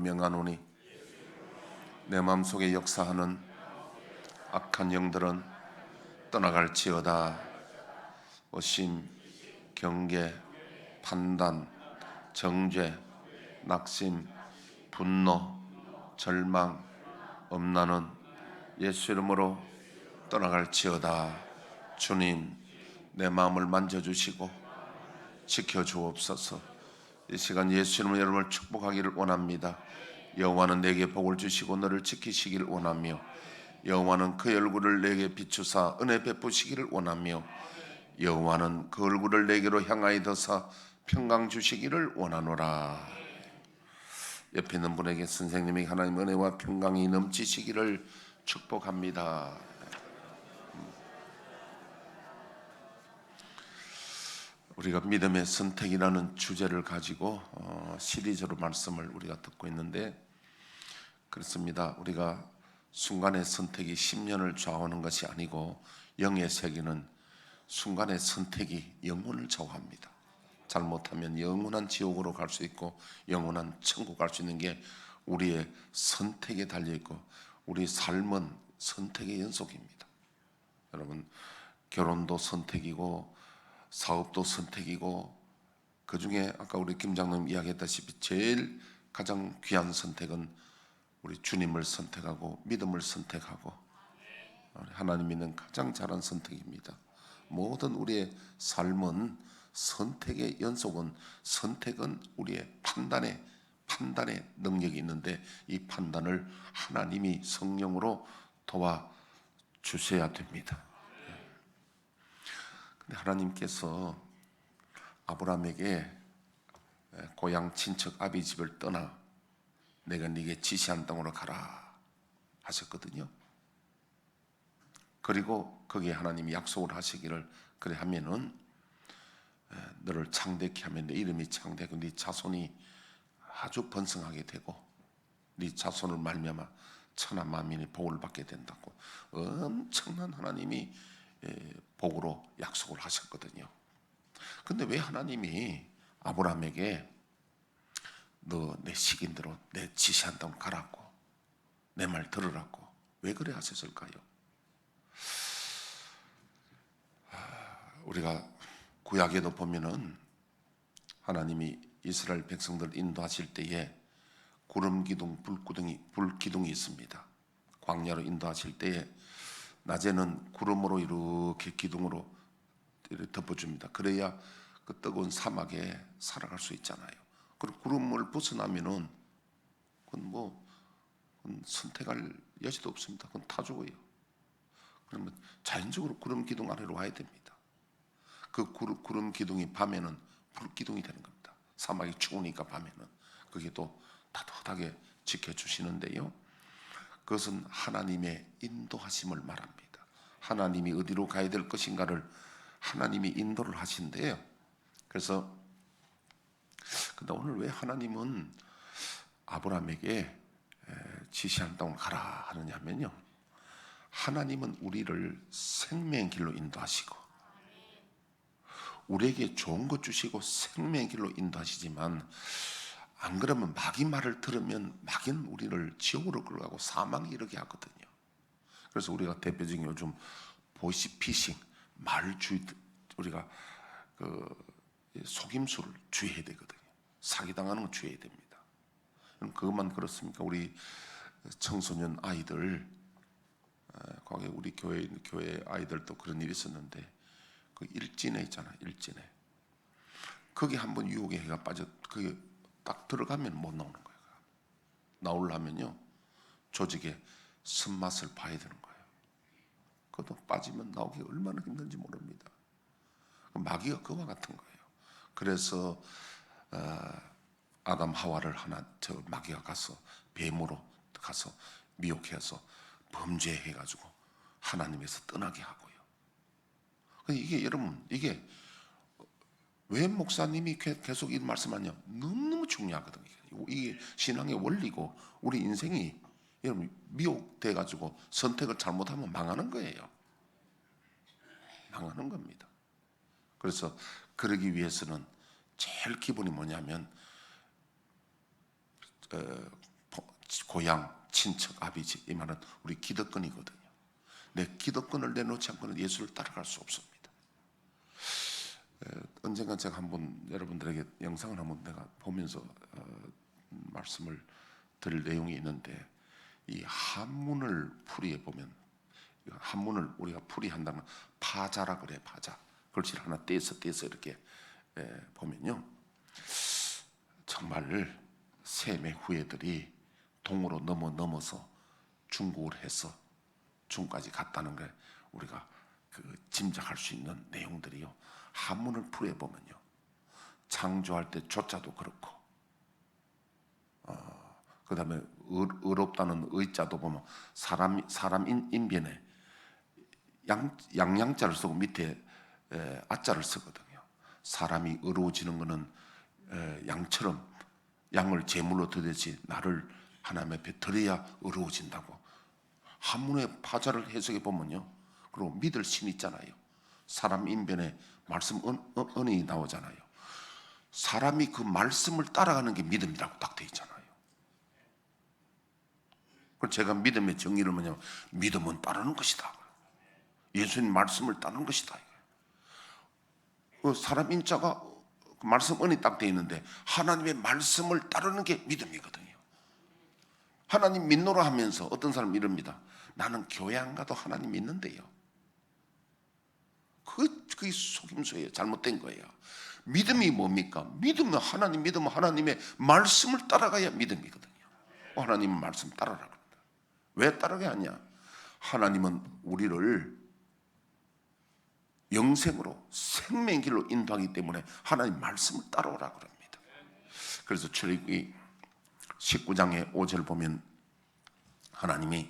명하노니 내 마음속에 역사하는 악한 영들은 떠나갈지어다. 의심, 경계, 판단, 정죄, 낙심, 분노, 절망, 엄란은 예수 이름으로 떠나갈지어다. 주님, 내 마음을 만져주시고 지켜주옵소서. 이 시간 예수 이름으로 여러분을 축복하기를 원합니다. 여호와는 내게 복을 주시고 너를 지키시기를 원하며 여호와는 그 얼굴을 내게 비추사 은혜 베푸시기를 원하며 여호와는 그 얼굴을 내게로 향하여 드사 평강 주시기를 원하노라. 옆에 있는 분에게 선생님이 하나님 은혜와 평강이 넘치시기를 축복합니다. 우리가 믿음의 선택이라는 주제를 가지고 시리즈로 말씀을 우리가 듣고 있는데, 그렇습니다. 우리가 순간의 선택이 10년을 좌우하는 것이 아니고 영의 세계는 순간의 선택이 영혼을 좌우합니다. 잘못하면 영원한 지옥으로 갈 수 있고 영원한 천국 갈 수 있는 게 우리의 선택에 달려있고 우리 삶은 선택의 연속입니다. 여러분, 결혼도 선택이고 사업도 선택이고, 그 중에 아까 우리 김 장로님 이야기했다시피 제일 가장 귀한 선택은 우리 주님을 선택하고 믿음을 선택하고 하나님 믿는 가장 잘한 선택입니다. 모든 우리의 삶은 선택의 연속은, 선택은 우리의 판단의 능력이 있는데 이 판단을 하나님이 성령으로 도와주셔야 됩니다. 근데 하나님께서 아브라함에게 고향 친척 아비 집을 떠나 내가 네게 지시한 땅으로 가라 하셨거든요. 그리고 거기에 하나님이 약속을 하시기를, 그래 하면은 너를 창대케 하면 내 이름이 창대하고 네 자손이 아주 번성하게 되고 네 자손을 말미암아 천하 만민이 복을 받게 된다고 엄청난 하나님이 복으로 약속을 하셨거든요. 근데 왜 하나님이 아브라함에게 너 내 식인대로 내 지시한 땅 가라고, 내 말 들으라고 왜 그래 하셨을까요? 우리가 구약에도 보면은 하나님이 이스라엘 백성들 인도하실 때에 구름 기둥, 불 기둥이 있습니다. 광야로 인도하실 때에 낮에는 구름으로 이렇게 기둥으로 이렇게 덮어줍니다. 그래야 그 뜨거운 사막에 살아갈 수 있잖아요. 그리고 구름을 벗어나면은 그건 선택할 여지도 없습니다. 그건 타 죽어요. 그러면 자연적으로 구름 기둥 아래로 와야 됩니다. 그 구름 기둥이 밤에는 불 기둥이 되는 겁니다. 사막이 추우니까 밤에는 그게 또 따뜻하게 지켜주시는데요. 그것은 하나님의 인도하심을 말합니다. 하나님이 어디로 가야 될 것인가를 하나님이 인도를 하신대요. 그래서 근데 오늘 왜 하나님은 아브라함에게 지시한 땅을 가라 하느냐면요, 하나님은 우리를 생명의 길로 인도하시고 우리에게 좋은 것 주시고 생명의 길로 인도하시지만, 안 그러면 마귀 말을 들으면 마귀는 우리를 지옥으로 끌어가고 사망에 이르게 하거든요. 그래서 우리가 대표적인 요즘 보이스피싱, 우리가 속임수를 주의해야 되거든요. 사기당하는 건 주의해야 됩니다. 그것만 그렇습니까? 우리 청소년 아이들, 과거에 우리 교회 아이들도 그런 일이 있었는데, 그 일진에 있잖아, 일진에. 거기 한번 유혹의 해가 빠져, 그게 딱 들어가면 못 나오는 거예요. 나오려면요 조직의 손맛을 봐야 되는 거예요. 그것도 빠지면 나오기 얼마나 힘든지 모릅니다. 마귀가 그와 같은 거예요. 그래서 아담 하와를 마귀가 가서 뱀으로 가서 미혹해서 범죄해가지고 하나님에서 떠나게 하고요. 이게 여러분, 이게 왜 목사님이 계속 이 말씀하냐? 너무너무 중요하거든요. 이게 신앙의 원리고 우리 인생이 여러분 미혹돼가지고 선택을 잘못하면 망하는 거예요. 망하는 겁니다. 그래서 그러기 위해서는 제일 기본이 뭐냐면 고향, 친척, 아비집, 이 말은 우리 기득권이거든요. 내 기득권을 내놓지 않고는 예수를 따라갈 수 없습니다. 언젠가 제가 한번 여러분들에게 영상을 한번 내가 보면서 말씀을 드릴 내용이 있는데, 이 한문을 풀이해 보면, 한문을 우리가 풀이한다면 파자라 그래. 파자 글씨를 하나 떼서 이렇게 보면요, 정말 셈의 후예들이 동으로 넘어서 중국을 해서 중까지 갔다는 걸 우리가 짐작할 수 있는 내용들이요, 한문을 풀이해 보면요, 창조할 때 조자도 그렇고, 그 다음에 의롭다는 의자도 보면 사람 인변에 양양자를 쓰고 밑에 아자를 쓰거든요. 사람이 의로워지는 것은 양처럼, 양을 제물로 드듯이 나를 하나님 앞에 드려야 의로워진다고 한문의 파자를 해석해 보면요, 그리고 믿을 신 있잖아요. 사람 인변에 말씀 언이 나오잖아요. 사람이 그 말씀을 따라가는 게 믿음이라고 딱 돼 있잖아요. 그래서 제가 믿음의 정의를 뭐냐면, 믿음은 따르는 것이다. 예수님 말씀을 따르는 것이다. 그 사람 인자가 말씀 언이 딱 돼 있는데 하나님의 말씀을 따르는 게 믿음이거든요. 하나님 믿노라 하면서 어떤 사람은 이럽니다. 나는 교회 안 가도 하나님 믿는데요. 그게 속임수예요. 잘못된 거예요. 믿음이 뭡니까? 믿으면 하나님의 말씀을 따라가야 믿음이거든요. 하나님 말씀 따라라 그런다. 왜 따르게 하냐? 하나님은 우리를 영생으로 생명의 길로 인도하기 때문에 하나님 말씀을 따라오라 그럽니다. 그래서 출애굽기 19장의 5절 보면 하나님이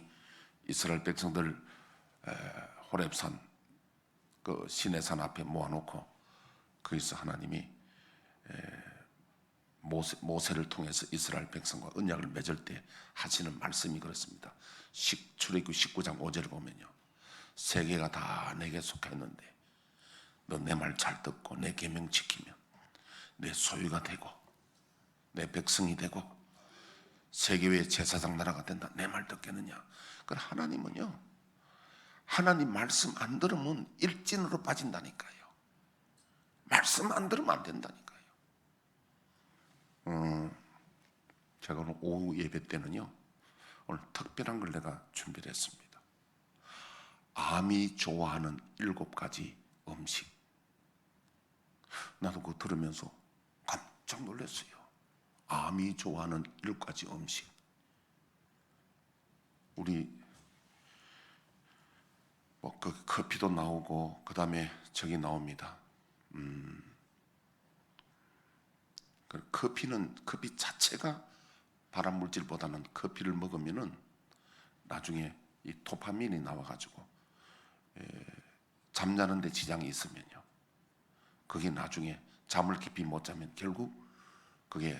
이스라엘 백성들 호렙산 그 시내산 앞에 모아놓고 거기서 하나님이 모세를 통해서 이스라엘 백성과 언약을 맺을 때 하시는 말씀이 그렇습니다. 출애굽기 19장 5절을 보면요, 세계가 다 내게 속했는데 너 내 말 잘 듣고 내 계명 지키면 내 소유가 되고 내 백성이 되고 세계의 제사장 나라가 된다. 내 말 듣겠느냐? 그 하나님은요, 하나님 말씀 안 들으면 일진으로 빠진다니까요. 말씀 안 들으면 안 된다니까요. 제가 오늘 오후 예배 때는요, 오늘 특별한 걸 내가 준비를 했습니다. 암이 좋아하는 7가지 음식. 나도 그거 들으면서 깜짝 놀랐어요. 암이 좋아하는 7가지 음식. 우리 그 커피도 나오고 그 다음에 저기 나옵니다. 커피 자체가 발암 물질보다는 커피를 먹으면은 나중에 이 도파민이 나와가지고 잠자는데 지장이 있으면요, 그게 나중에 잠을 깊이 못 자면 결국 그게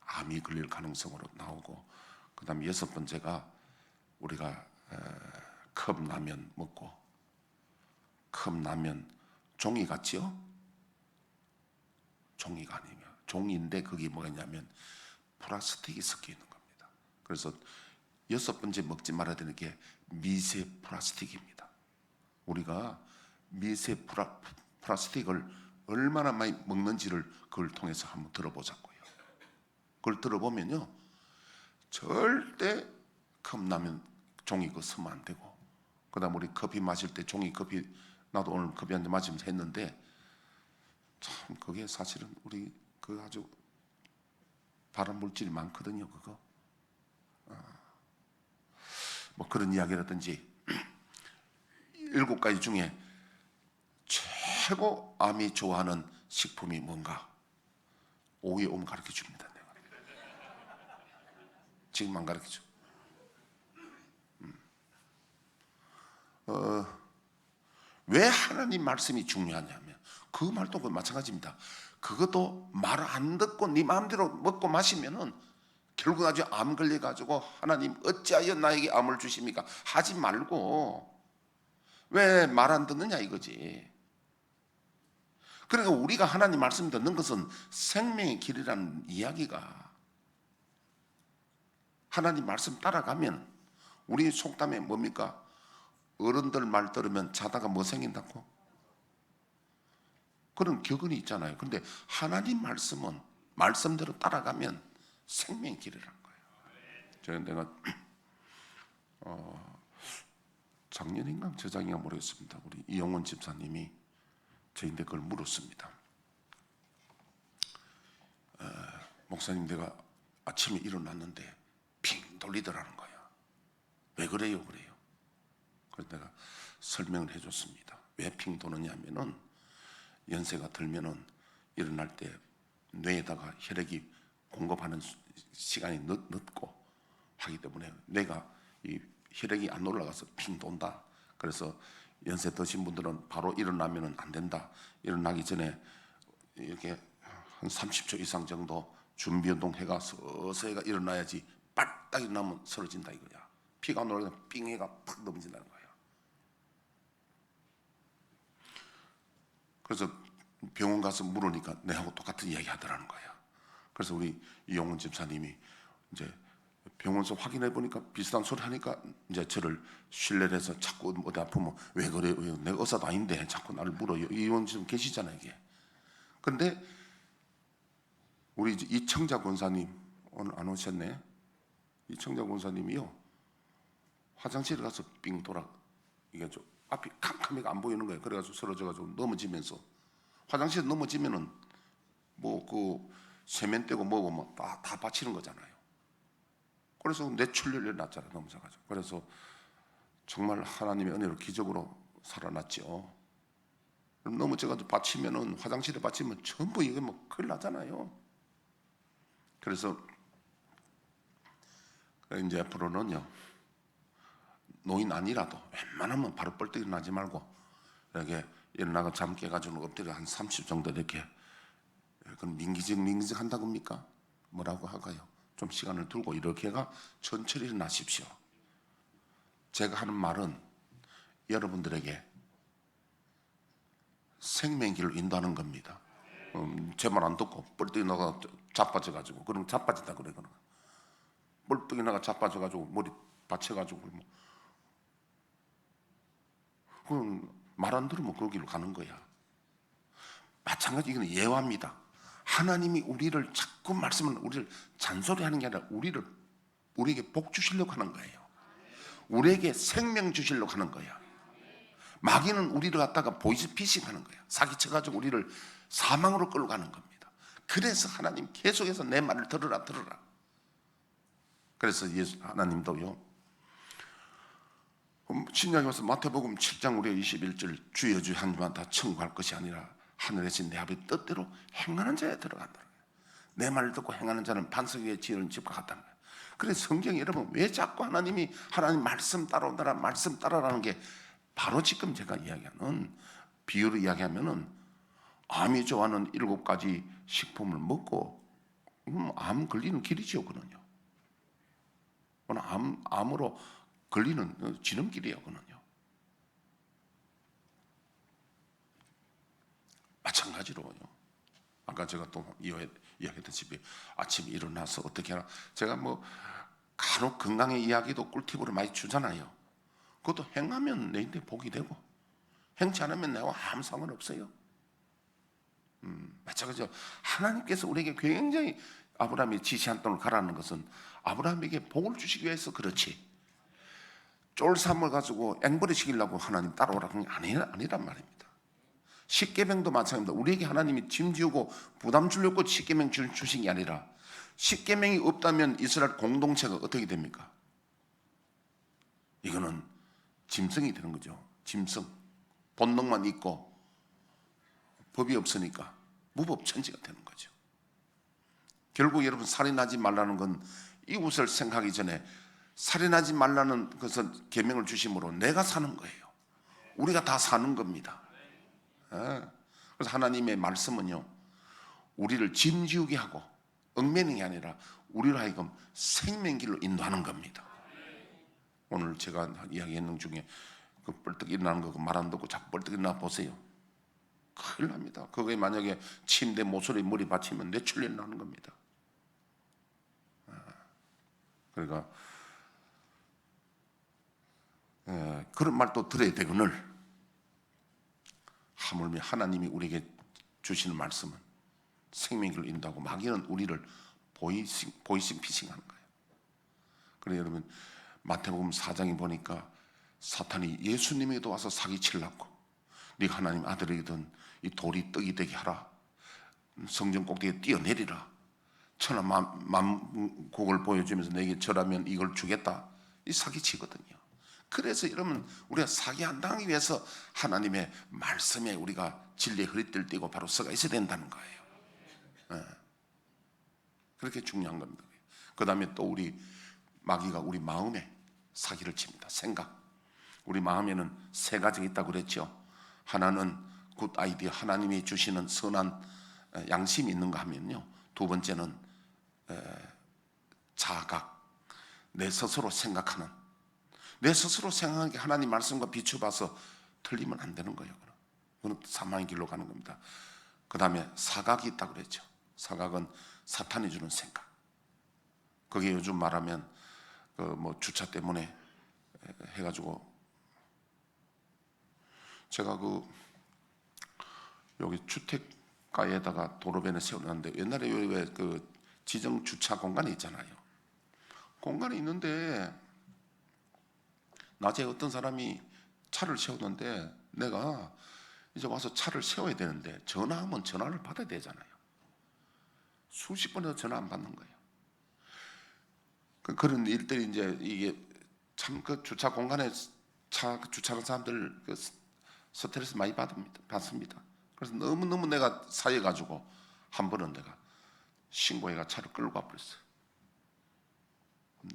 암이 걸릴 가능성으로 나오고, 그 다음에 6번째가 우리가 컵라면 먹고, 컵라면 종이 같지요? 종이가 아니면 종이인데 그게 뭐냐면 플라스틱이 섞여 있는 겁니다. 그래서 6번째 먹지 말아야 되는 게 미세 플라스틱입니다. 우리가 미세 플라스틱을 얼마나 많이 먹는지를 그걸 통해서 한번 들어보자고요. 그걸 들어보면요, 절대 컵라면 종이 거 쓰면 안 되고, 그 다음 우리 커피 마실 때 종이 커피, 나도 오늘 커피 한 잔 마시면서 했는데 참 그게 사실은 우리 그 아주 발암 물질이 많거든요. 그거 뭐 그런 이야기라든지 7가지 중에 최고 암이 좋아하는 식품이 뭔가 오후에 오면 가르쳐 줍니다. 내가 지금 안 가르쳐 줘. 왜 하나님 말씀이 중요하냐면 그 말도 마찬가지입니다. 그것도 말 안 듣고 네 마음대로 먹고 마시면은 결국 나중에 암 걸려가지고 하나님 어찌하여 나에게 암을 주십니까? 하지 말고 왜 말 안 듣느냐 이거지. 그러니까 우리가 하나님 말씀 듣는 것은 생명의 길이라는 이야기가 하나님 말씀 따라가면 우리 속담에 뭡니까? 어른들 말 들으면 자다가 뭐 생긴다고? 그런 격언이 있잖아요. 근데 하나님 말씀은 말씀대로 따라가면 생명의 길이라는 거예요. 제가 내가 작년인가 저작인가 모르겠습니다. 우리 이영원 집사님이 저희한테 그걸 물었습니다. 목사님, 내가 아침에 일어났는데 핑 돌리더라는 거야. 왜 그래요? 그래요. 그래서 내가 설명을 해줬습니다. 왜 핑 도느냐면은 연세가 들면은 일어날 때 뇌에다가 혈액이 공급하는 시간이 늦고 하기 때문에 뇌가 이 혈액이 안 올라가서 핑 돈다. 그래서 연세 드신 분들은 바로 일어나면은 안 된다. 일어나기 전에 이렇게 한 30초 이상 정도 준비 운동 해가 서서히가 일어나야지 빨딱 일어나면 쓰러진다 이거야. 피가 안 올라가면 삥해가 팍 넘어진다는 거야. 그래서 병원 가서 물으니까 내하고 똑같은 이야기 하더라는 거야. 그래서 우리 이용훈 집사님이 이제 병원에서 확인해 보니까 비슷한 소리 하니까 이제 저를 신뢰를 해서 자꾸 어디 아프면 왜 그래요? 내가 의사도 아닌데 자꾸 나를 물어요. 이원 지금 계시잖아요 이게. 근데 우리 이청자 권사님 오늘 안 오셨네. 이청자 권사님이요 화장실에 가서 삥 돌아 이게 좀 앞이 캄캄하게 안 보이는 거예요. 그래가지고 쓰러져가지고 넘어지면서 화장실에 넘어지면은 뭐 그 세면 떼고 뭐고 뭐 다 받치는 거잖아요. 그래서 뇌출혈이 났잖아요. 넘어져가지고. 그래서 정말 하나님의 은혜로 기적으로 살아났죠. 넘어져가지고 받치면은 화장실에 받치면 전부 이게 뭐 큰일 나잖아요. 그래서 이제 앞으로는요 노인 아니라도 웬만하면 바로 뻘떡 일어나지 말고 이렇게 일어나고 잠 깨가지고 엎드려 한 30 정도 이렇게 그건 민기적 한다고 합니까? 뭐라고 할까요? 좀 시간을 두고 이렇게가 천천히 일어나십시오. 제가 하는 말은 여러분들에게 생명길을 인도하는 겁니다. 제 말 안 듣고 뻘떡이 나가 자빠져가지고 그럼 자빠진다 그래 그런 뻘떡이 나가 자빠져가지고 머리 받쳐가지고 뭐 그건 말 안 들으면 그 길로 가는 거야. 마찬가지 이거는 예화입니다. 하나님이 우리를 자꾸 말씀을 우리를 잔소리하는 게 아니라 우리에게 복 주시려고 하는 거예요. 우리에게 생명 주시려고 하는 거야. 마귀는 우리를 갖다가 보이스피싱하는 거야. 사기쳐가지고 우리를 사망으로 끌고 가는 겁니다. 그래서 하나님 계속해서 내 말을 들으라. 그래서 하나님도요. 신약에 와서 마태복음 7장 우리가 21절 주여 주여 한 주만 다 청구할 것이 아니라 하늘에신 내 아버지 뜻대로 행하는 자에 들어간다. 내 말을 듣고 행하는 자는 반석 위에 지은 집과 같다는 거예요. 그래서 성경에 여러분 왜 자꾸 하나님이 하나님 말씀 따라오더라 말씀 따라라는 게 바로 지금 제가 이야기하는 비유로 이야기하면은 암이 좋아하는 7가지 식품을 먹고 암 걸리는 길이죠 그는요. 암으로 걸리는 지름길이에요 그는요. 마찬가지로요. 아까 제가 또 이야기했다시피 아침에 일어나서 어떻게 하나 제가 뭐 간혹 건강의 이야기도 꿀팁으로 많이 주잖아요. 그것도 행하면 내인데 복이 되고 행치 않으면 내가 아무 상관없어요. 마찬가지로 하나님께서 우리에게 굉장히 아브라함이 지시한 돈을 가라는 것은 아브라함에게 복을 주시기 위해서 그렇지 쫄삼을 가지고 앵벌이 시키려고 하나님 따라오라는 게 아니란 말입니다. 십계명도 마찬가지입니다. 우리에게 하나님이 짐 지우고 부담 주려고 십계명 주신 게 아니라 십계명이 없다면 이스라엘 공동체가 어떻게 됩니까? 이거는 짐승이 되는 거죠. 짐승. 본능만 있고 법이 없으니까 무법천지가 되는 거죠. 결국 여러분 살인하지 말라는 건 이웃을 생각하기 전에 살인하지 말라는 것은 계명을 주심으로 내가 사는 거예요. 우리가 다 사는 겁니다. 그래서 하나님의 말씀은요 우리를 짐지우게 하고 얽매이는 게 아니라 우리를 하여금 생명길로 인도하는 겁니다. 오늘 제가 이야기했는 중에 그 뻘떡 일어나는 거 말 안 듣고 자꾸 뻘떡 일어나 보세요. 큰일 납니다. 그게 만약에 침대 모서리 머리 받치면 뇌출혈 나는 겁니다. 그러니까 그런 말도 들어야 되거늘 하물며 하나님이 우리에게 주시는 말씀은 생명을 인도하고 마귀는 우리를 보이싱 피싱하는 거예요. 그래서 여러분 마태복음 4장에 보니까 사탄이 예수님에게도 와서 사기치려고 네가 하나님 아들이거든 이 돌이 떡이 되게 하라, 성전 꼭대기에 뛰어내리라, 천하 만국을 보여주면서 내게 절하면 이걸 주겠다, 이 사기치거든요. 그래서 여러분 우리가 사기 안 당하기 위해서 하나님의 말씀에 우리가 진리의 허리띠를 띠고 바로 서가 있어야 된다는 거예요. 그렇게 중요한 겁니다. 그 다음에 또 우리 마귀가 우리 마음에 사기를 칩니다. 생각. 우리 마음에는 세 가지가 있다고 그랬죠. 하나는 굿 아이디어, 하나님이 주시는 선한 양심이 있는가 하면요, 두 번째는 자각, 내 스스로 생각하는, 내 스스로 생각하는 게 하나님 말씀과 비춰봐서 틀리면 안 되는 거예요. 그건 사망의 길로 가는 겁니다. 그 다음에 사각이 있다고 그랬죠. 사각은 사탄이 주는 생각. 그게 요즘 말하면 뭐 주차 때문에 해가지고 제가 여기 주택가에다가 도로변에 세워놨는데 옛날에 왜 그 지정 주차 공간이 있잖아요. 공간이 있는데 낮에 어떤 사람이 차를 세우는데 내가 이제 와서 차를 세워야 되는데 전화하면 전화를 받아야 되잖아요. 수십 번이나 전화 안 받는 거예요. 그런 일들이 이제 이게 참 그 주차 공간에 차 주차하는 사람들 스트레스 많이 받습니다. 그래서 너무너무 내가 사여가지고 한 번은 내가 신고해가 차를 끌고 가버렸어요.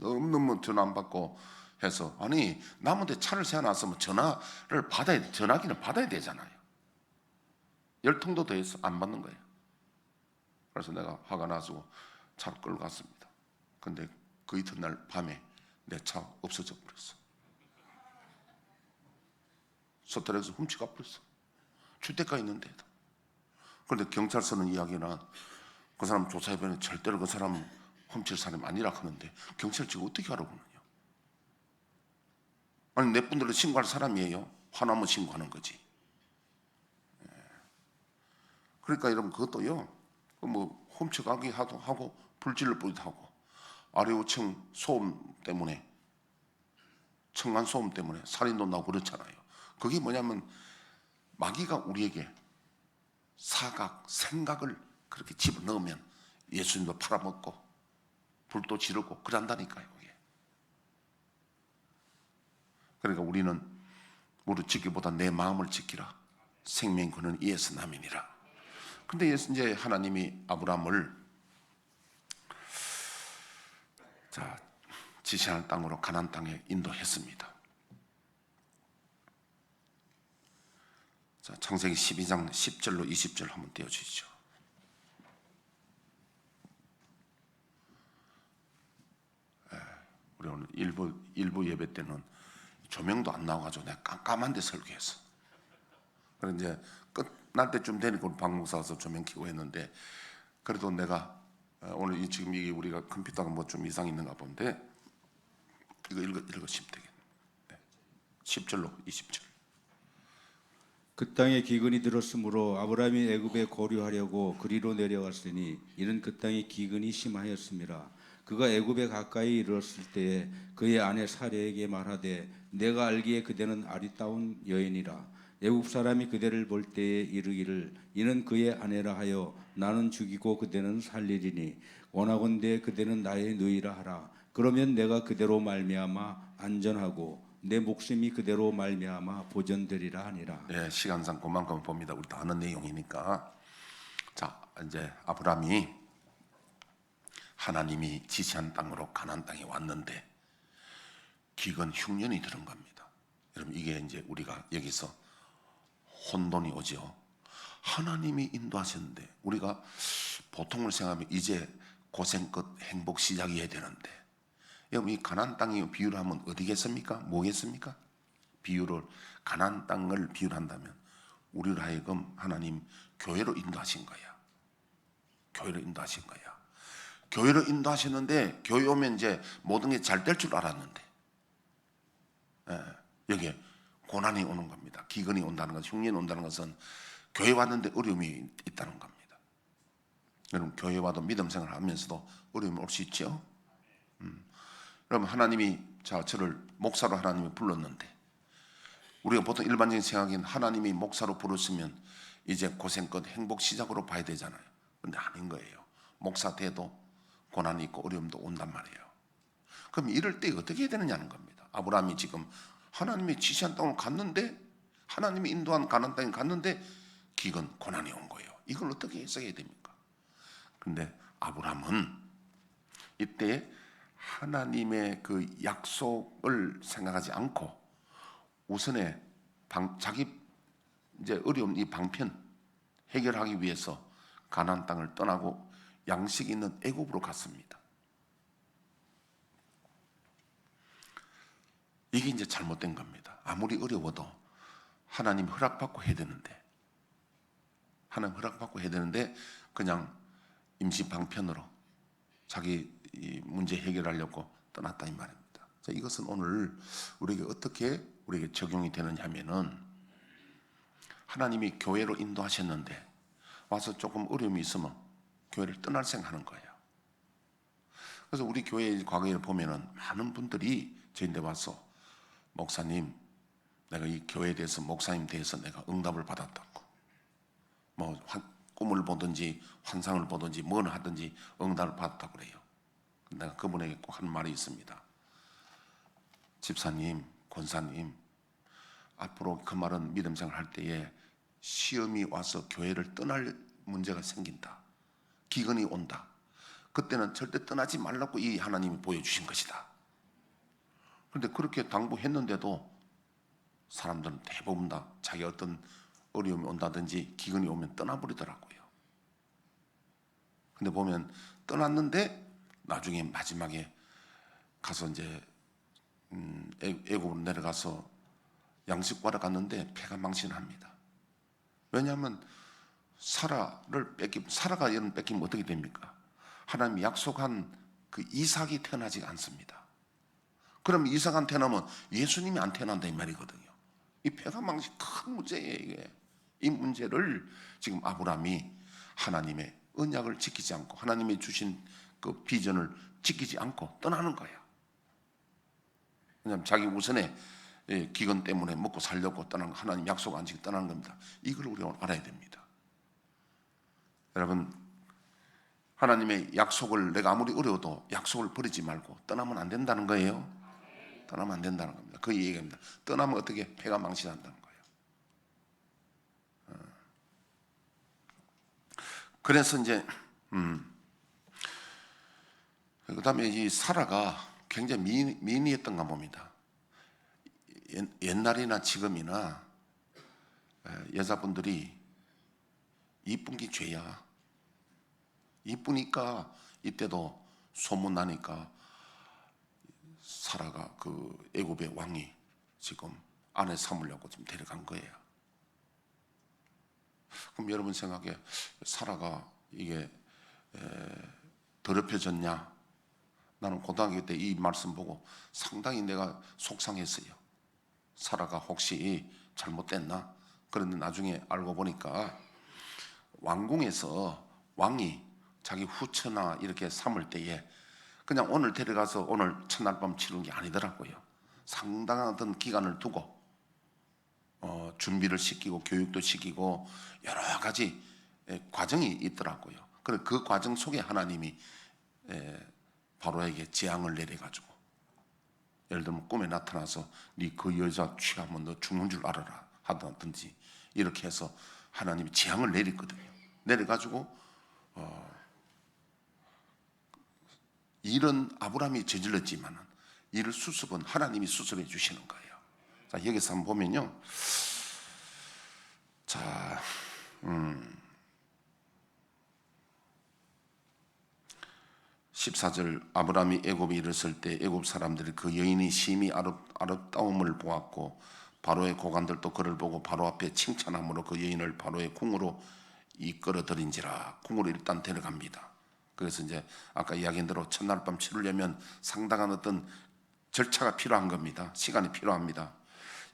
너무너무 전화 안 받고 해서, 아니 남한테 차를 세워놨으면 전화기는 받아야 되잖아요. 10통도 더 해서 안 받는 거예요. 그래서 내가 화가 나서 차를 끌고 갔습니다. 근데 그 이튿날 밤에 내 차 없어져 버렸어. 스트레스 훔쳐가 버렸어. 주택가 있는데도. 그런데 경찰서는 이야기는 그 사람 조사해보면 절대로 그 사람 훔칠 사람이 아니라 하는데 경찰 지금 어떻게 알아보느냐. 아니 내 분들은 신고할 사람이에요. 화나면 신고하는 거지. 그러니까 여러분 그것도요, 뭐 훔쳐가기 하고 불질을 뿌리도 하고 아래우층 소음 때문에, 청간 소음 때문에 살인도 나고 그렇잖아요. 그게 뭐냐면 마귀가 우리에게 사각, 생각을 그렇게 집어넣으면 예수님도 팔아먹고 불도 지르고 그런다니까요. 그러니까 우리는 무릇 지키보다 내 마음을 지키라. 생명 그는 이에서 남이니라. 근데 이제 하나님이 아브라함을 지시하는 땅으로 가나안 땅에 인도했습니다. 창세기 12장 10절로 20절 한번 띄워주시죠. 우리 오늘 일부 예배 때는 조명도 안 나와가지고 내가 깜깜한 데 설교했어. 그래서 이제 끝날 때쯤 되니까 우리 박목사 와서 조명 켜고 했는데, 그래도 내가 오늘 지금 이게 우리가 컴퓨터가 뭐 좀 이상 있는가 본데 이거 읽으시면 되겠네. 10절로 20절. 그 땅에 기근이 들었으므로 아브라함이 애굽에 거류하려고 그리로 내려왔으니 이는 그 땅에 기근이 심하였습니다. 그가 애굽에 가까이 이르렀을 때에 그의 아내 사레에게 말하되 내가 알기에 그대는 아리따운 여인이라. 애굽 사람이 그대를 볼 때에 이르기를 이는 그의 아내라 하여 나는 죽이고 그대는 살리리니 원하건대 그대는 나의 누이라 하라. 그러면 내가 그대로 말미암아 안전하고 내 목숨이 그대로 말미암아 보존되리라 하니라. 네, 시간상 그만큼 봅니다. 우리 다 아는 내용이니까. 자, 이제 아브라함이 하나님이 지시한 땅으로 가나안 땅에 왔는데 기근 흉년이 들은 겁니다. 여러분 이게 이제 우리가 여기서 혼돈이 오죠. 하나님이 인도하셨는데 우리가 보통을 생각하면 이제 고생 끝 행복 시작이어야 되는데, 여러분 이 가나안 땅이 비유를 하면 어디겠습니까? 뭐겠습니까? 가나안 땅을 비유를 한다면 우리를 하여금 하나님 교회로 인도하신 거야. 교회로 인도하신 거야. 교회로 인도하셨는데 교회 오면 이제 모든 게 잘 될 줄 알았는데 여기에 고난이 오는 겁니다. 기근이 온다는 것, 흉년이 온다는 것은 교회 왔는데 어려움이 있다는 겁니다. 여러분 교회 와도 믿음 생활을 하면서도 어려움이 올 수 있죠. 여러분 하나님이 저를 목사로 하나님이 불렀는데 우리가 보통 일반적인 생각엔 하나님이 목사로 부르시면 이제 고생 끝 행복 시작으로 봐야 되잖아요. 그런데 아닌 거예요. 목사 돼도 고난이 있고 어려움도 온단 말이에요. 그럼 이럴 때 어떻게 해야 되느냐는 겁니다. 아브라함이 지금 하나님이 지시한 땅을 갔는데 하나님이 인도한 가나안 땅에 갔는데 기근 고난이 온 거예요. 이걸 어떻게 해석해야 됩니까? 그런데 아브라함은 이때 하나님의 그 약속을 생각하지 않고 우선에 자기 이제 어려운 이 방편 해결하기 위해서 가나안 땅을 떠나고 양식 있는 애굽으로 갔습니다. 이게 이제 잘못된 겁니다. 아무리 어려워도 하나님 허락받고 해야 되는데 하나님 허락받고 해야 되는데 그냥 임시 방편으로 자기 이 문제 해결하려고 떠났다 이 말입니다. 자, 이것은 오늘 우리에게 어떻게 우리에게 적용이 되느냐 하면은 하나님이 교회로 인도하셨는데 와서 조금 어려움이 있으면 교회를 떠날 생각하는 거예요. 그래서 우리 교회 과거에 보면은 많은 분들이 저희한테 와서 목사님, 내가 이 교회에 대해서 목사님 대해서 내가 응답을 받았다고. 뭐 꿈을 보든지 환상을 보든지 뭘 하든지 응답을 받았다고 그래요. 내가 그분에게 꼭 하는 말이 있습니다. 집사님, 권사님, 앞으로 그 말은 믿음 생활할 때에 시험이 와서 교회를 떠날 문제가 생긴다. 기근이 온다. 그때는 절대 떠나지 말라고 이 하나님이 보여주신 것이다. 그런데 그렇게 당부했는데도 사람들은 대부분 다 자기 어떤 어려움이 온다든지 기근이 오면 떠나버리더라고요. 근데 보면 떠났는데 나중에 마지막에 가서 이제 애굽으로 내려가서 양식 구하러 갔는데 폐가 망신합니다. 왜냐하면 사라가 이런 뺏기면 어떻게 됩니까? 하나님이 약속한 그 이삭이 태어나지 않습니다. 그럼 이삭 안 태어나면 예수님이 안 태어난다 이 말이거든요. 이 폐가 망신 큰 문제예요 이게. 이 문제를 지금 아브라함이 하나님의 언약을 지키지 않고 하나님이 주신 그 비전을 지키지 않고 떠나는 거예요. 왜냐하면 자기 우선에 기근 때문에 먹고 살려고 떠나는 거, 하나님 약속 안 지키고 떠나는 겁니다. 이걸 우리가 알아야 됩니다. 여러분 하나님의 약속을 내가 아무리 어려워도 약속을 버리지 말고 떠나면 안 된다는 거예요. 떠나면 안 된다는 겁니다. 그 얘기입니다. 떠나면 어떻게 폐가 망신한다는 거예요. 그래서 이제 그다음에 이 사라가 굉장히 미인이었던가 봅니다. 옛날이나 지금이나 여자분들이 이쁜 게 죄야. 이쁘니까 이때도 소문 나니까 사라가 그 애굽의 왕이 지금 아내 삼으려고 지금 데려간 거예요. 그럼 여러분 생각에 사라가 이게 더럽혀졌냐? 나는 고등학교 때 이 말씀 보고 상당히 내가 속상했어요. 사라가 혹시 잘못됐나? 그런데 나중에 알고 보니까 왕궁에서 왕이 자기 후처나 이렇게 삼을 때에 그냥 오늘 데려가서 오늘 첫날 밤 치르는 게 아니더라고요. 상당한 어떤 기간을 두고 준비를 시키고 교육도 시키고 여러 가지 과정이 있더라고요. 그래서 그 과정 속에 하나님이 바로에게 재앙을 내려가지고 예를 들면 꿈에 나타나서 네 그 여자 취하면 너 죽는 줄 알아라 하든지 이렇게 해서 하나님이 재앙을 내렸거든요. 내려가지고 일은 아브라함이 저질렀지만 이를 수습은 하나님이 수습해 주시는 거예요. 자, 여기서 한번 보면요. 자, 14절 아브라함이 애굽에 이르렀을 때 애굽 사람들이 그 여인이 심히 아름다움을 보았고 바로의 고관들도 그를 보고 바로 앞에 칭찬함으로 그 여인을 바로의 궁으로 이끌어들인지라. 궁으로 일단 데려갑니다. 그래서 이제 아까 이야기한 대로 첫날 밤 치르려면 상당한 어떤 절차가 필요한 겁니다. 시간이 필요합니다.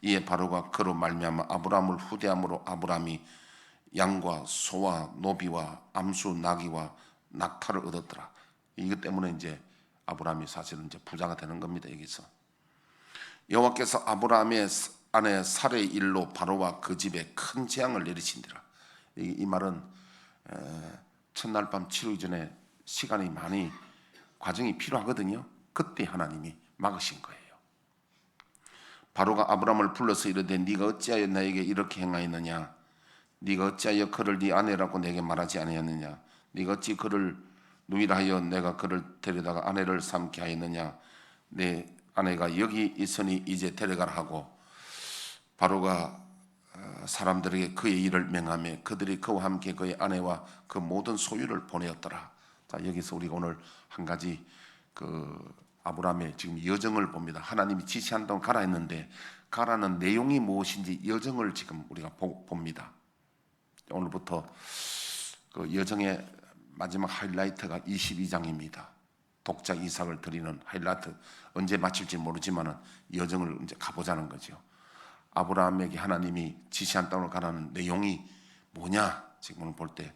이에 바로가 그로 말미암아 아브라함을 후대함으로 아브라함이 양과 소와 노비와 암수 나귀와 낙타를 얻었더라. 이것 때문에 이제 아브라함이 사실은 이제 부자가 되는 겁니다. 여기서 여호와께서 아브라함의 아내 사레의 일로 바로와 그 집에 큰 재앙을 내리신디라. 이 말은 첫날 밤 치르기 전에 시간이 많이 과정이 필요하거든요. 그때 하나님이 막으신 거예요. 바로가 아브라함을 불러서 이르되 네가 어찌하여 나에게 이렇게 행하였느냐? 네가 어찌하여 그를 네 아내라고 내게 말하지 아니하였느냐? 네가 어찌 그를 누이라 하여 내가 그를 데려다가 아내를 삼게 하였느냐? 내 아내가 여기 있으니 이제 데려가라 하고 바로가 사람들에게 그의 일을 명하며 그들이 그와 함께 그의 아내와 그 모든 소유를 보내었더라. 자, 여기서 우리가 오늘 한 가지 아브라함의 지금 여정을 봅니다. 하나님이 지시한 동안 가라 했는데 가라는 내용이 무엇인지 여정을 지금 우리가 봅니다. 오늘부터 그 여정의 마지막 하이라이트가 22장입니다. 독자 이삭을 드리는 하이라이트. 언제 마칠지 모르지만은 여정을 이제 가보자는 거죠. 아브라함에게 하나님이 지시한 땅으로 가라는 내용이 뭐냐 지금 오늘 볼 때.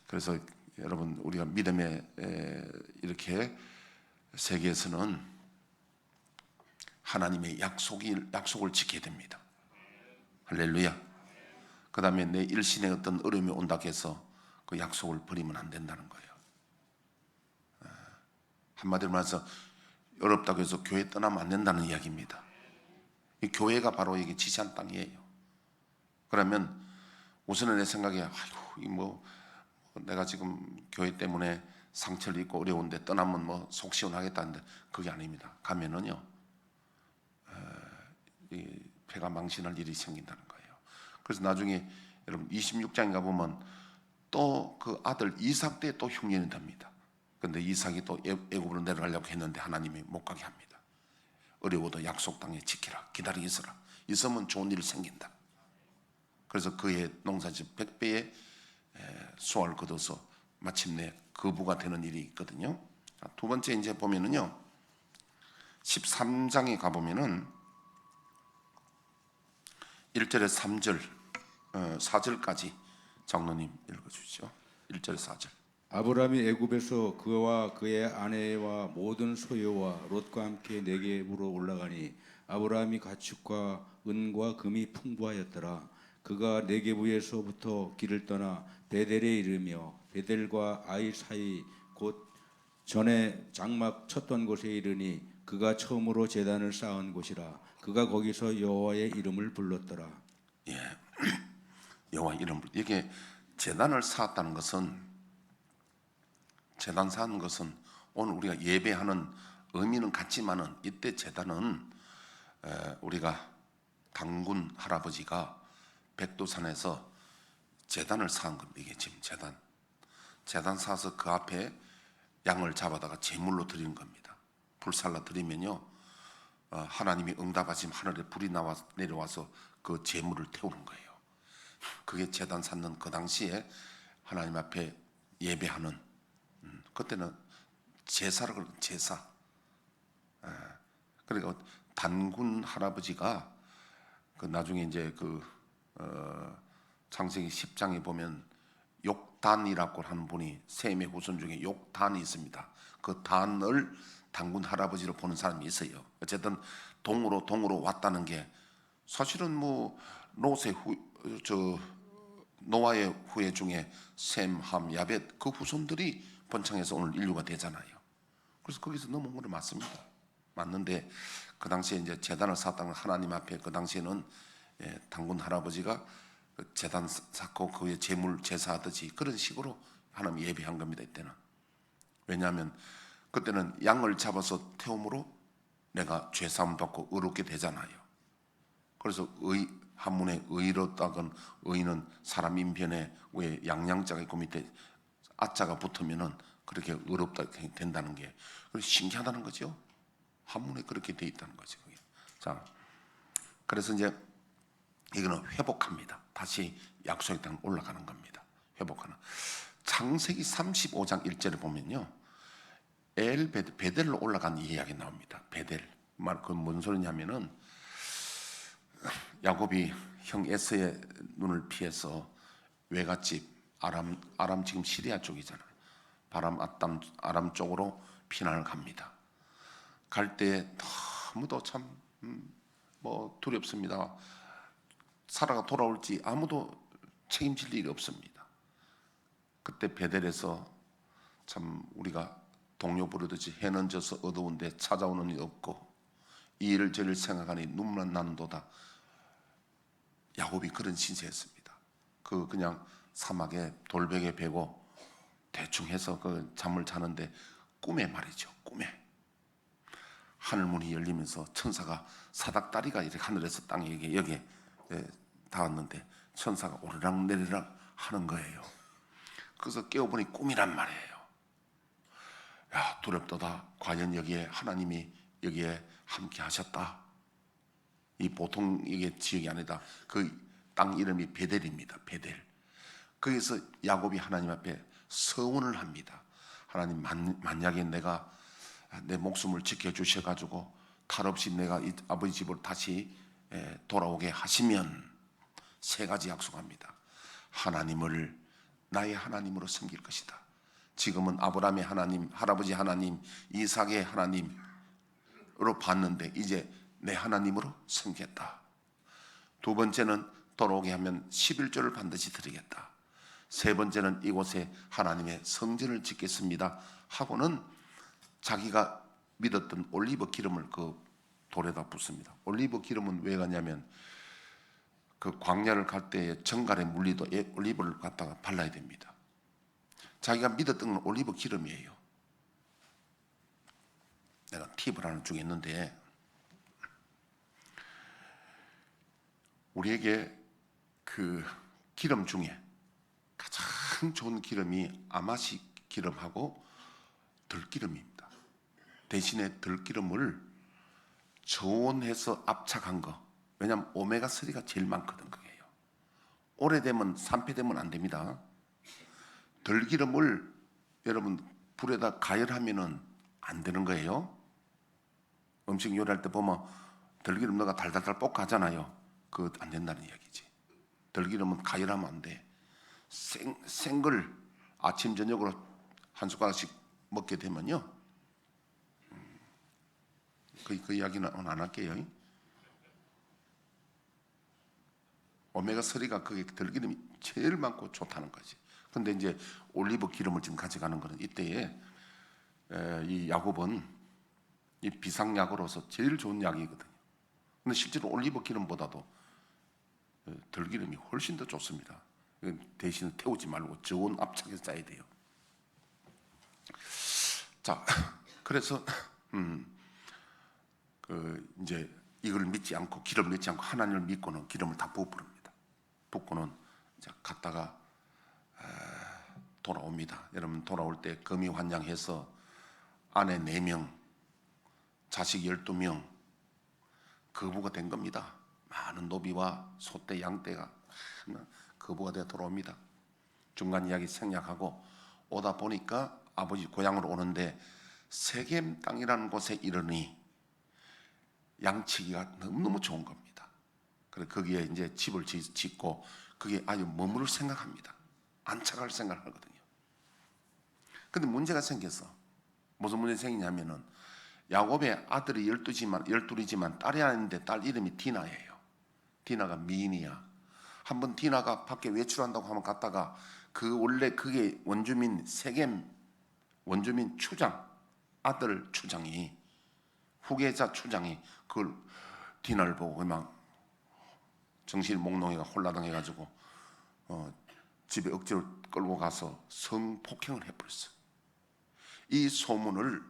그래서 여러분 우리가 믿음의 이렇게 세계에서는 하나님의 약속을 지켜야 됩니다. 할렐루야. 그 다음에 내 일신에 어떤 어려움이 온다고 해서 그 약속을 버리면 안 된다는 거예요. 한마디로 말해서 어렵다고 해서 교회 떠나면 안 된다는 이야기입니다. 이 교회가 바로 이게 지시한 땅이에요. 그러면 우선은 내 생각에 아이고 내가 지금 교회 때문에 상처를 입고 어려운데 떠나면 뭐 속 시원하겠다는데 그게 아닙니다. 가면은요 이 배가 망신할 일이 생긴다는 거예요. 그래서 나중에 여러분 26장에 가보면 또 그 아들 이삭 때 또 흉년이 됩니다. 근데 이삭이 또 애굽으로 내려가려고 했는데 하나님이 못 가게 합니다. 어려워도 약속 땅에 지키라. 기다리고 있어라. 있으면 좋은 일이 생긴다. 그래서 그의 농사집 100배의 수확을 거둬서 마침내 거부가 되는 일이 있거든요. 두 번째 이제 보면은요 13장에 가보면은 1절에 3절 4절까지 장로님 읽어주시죠. 1절 4절. 아브라함이 애굽에서 그와 그의 아내와 모든 소유와 롯과 함께 네겝으로 올라가니 아브라함이 가축과 은과 금이 풍부하였더라. 그가 네겝에서부터 길을 떠나 베델에 이르며 베델과 아이 사이 곧 전에 장막 쳤던 곳에 이르니 그가 처음으로 제단을 쌓은 곳이라. 그가 거기서 여호와의 이름을 불렀더라. 예, 여호와 이름을 이게 제단을 쌓았다는 것은 제단 쌓는 것은 오늘 우리가 예배하는 의미는 같지만은 이때 제단은 우리가 당군 할아버지가 백두산에서 제단을 쌓은 겁니다. 이게 지금 제단 쌓아서 그 앞에 양을 잡아다가 제물로 드리는 겁니다. 불살라 드리면요 하나님이 응답하시면 하늘에 불이 내려와서 그 제물을 태우는 거예요. 그게 제단 쌓는 그 당시에 하나님 앞에 예배하는 그때는 제사라고 그러는 제사. 그러니까 단군 할아버지가 그 나중에 이제 창세기 10장에 보면 욕단이라고 하는 분이 셈의 후손 중에 욕단이 있습니다. 그 단을 단군 할아버지로 보는 사람이 있어요. 어쨌든 동으로 왔다는 게 사실은 뭐 노아의 후예 중에 셈, 함, 야벳 그 후손들이 번창해서 오늘 인류가 되잖아요. 그래서 거기서 넘어온 건 맞습니다. 맞는데 그 당시에 이제 제단을 쌓았다는 하나님 앞에 그 당시에는 당군 할아버지가 그 제단 쌓고 그에 제물 제사하듯이 그런 식으로 하나님 예배한 겁니다. 이때는. 왜냐하면 그때는 양을 잡아서 태움으로 내가 죄사함 받고 의롭게 되잖아요. 그래서 한문에 의롭다건 의는 사람 인편에 왜 양양자가 있고 밑에 아자가 붙으면은 그렇게 의롭다 된다는 게 신기하다는 거죠. 한문에 그렇게 돼 있다는 거죠. 자, 그래서 이제 이거는 회복합니다. 다시 약속의 땅 올라가는 겁니다. 회복하는. 창세기 35장 1절에 보면요, 베델로 올라간 이야기 나옵니다. 베델 말 그 뭔 소리냐면은 야곱이 형 에서의 눈을 피해서 외갓집 아람 지금 시리아 쪽이잖아요. 아람 쪽으로 피난을 갑니다. 갈 때 아무도 참 두렵습니다. 사라가 돌아올지 아무도 책임질 일이 없습니다. 그때 베델에서 참 우리가 동요 부르듯이 해는 져서 어두운데 찾아오는 이 없고 이 일을 저를 생각하니 눈만 나는도다. 야곱이 그런 신세였습니다. 그냥 사막에 돌베개 베고 대충 해서 그 잠을 자는데 꿈에 말이죠. 꿈에 하늘문이 열리면서 천사가 사닥다리가 이렇게 하늘에서 땅에 여기에 닿았는데 천사가 오르락 내리락 하는 거예요. 그래서 깨어보니 꿈이란 말이에요. 야, 두렵도다. 과연 여기에 하나님이 여기에 함께 하셨다. 이 보통 이게 지역이 아니다. 그 땅 이름이 베델입니다. 베델. 거기서 야곱이 하나님 앞에 서원을 합니다. 하나님, 만약에 내가 내 목숨을 지켜주셔가지고 탈 없이 내가 이 아버지 집으로 다시 돌아오게 하시면 세 가지 약속합니다. 하나님을 나의 하나님으로 섬길 것이다. 지금은 아브라함의 하나님, 할아버지 하나님, 이삭의 하나님으로 봤는데 이제 내 하나님으로 섬겠다. 두 번째는 돌아오게 하면 11조를 반드시 드리겠다. 세 번째는 이곳에 하나님의 성전을 짓겠습니다 하고는 자기가 믿었던 올리브 기름을 그 돌에다 붓습니다. 올리브 기름은 왜 가냐면 그 광야를 갈 때에 정갈에 물리도 올리브를 갖다가 발라야 됩니다. 자기가 믿었던 건 올리브 기름이에요. 내가 팁을 하나 주겠는데, 우리에게 그 기름 중에 가장 좋은 기름이 아마시 기름하고 들기름입니다. 대신에 들기름을 저온해서 압착한 거. 왜냐하면 오메가3가 제일 많거든. 그게요. 오래되면 산패되면 안 됩니다. 들기름을 여러분 불에다 가열하면은 안 되는 거예요. 음식 요리할 때 보면 들기름 넣어가 달달달 볶아 하잖아요. 그거 안 된다는 이야기지. 들기름은 가열하면 안 돼. 생걸 아침 저녁으로 한 숟가락씩 먹게 되면요. 그 이야기는 오늘 안 할게요. 오메가3가 그게 들기름이 제일 많고 좋다는 거지. 근데 이제 올리브 기름을 지금 가져가는 거는 이때에 이 야곱은 이 비상약으로서 제일 좋은 약이거든요. 근데 실제로 올리브 기름보다도 들기름이 훨씬 더 좋습니다. 대신 태우지 말고 저온 압착해서 짜야 돼요. 자, 그래서 이제 이걸 믿지 않고 기름을 믿지 않고 하나님을 믿고는 기름을 다 부어버립니다. 붓고는 이제 갔다가 돌아옵니다. 여러분 돌아올 때 금이환장해서 아내 4명, 자식 12명 거부가 된 겁니다. 많은 노비와 소떼, 양떼가 거부가 되어 돌아옵니다. 중간 이야기 생략하고 오다 보니까 아버지 고향으로 오는데 세겜 땅이라는 곳에 이르니 양치기가 너무너무 좋은 겁니다. 그래서 거기에 이제 집을 짓고 거기에 아주 머무를 생각합니다. 안착할 생각을 하거든요. 근데 문제가 생겼어. 무슨 문제가 생기냐면은 야곱의 아들이 12이지만 딸이 아닌데 딸 이름이 디나예요. 디나가 미인이야. 한번 디나가 밖에 외출한다고 하면 갔다가 원래 그게 원주민 세겜 원주민 추장 아들 추장이 후계자 추장이 그걸 디나를 보고 그냥 정신이 몽롱해가 홀라당해가지고 집에 억지로 끌고 가서 성폭행을 해버렸어. 이 소문을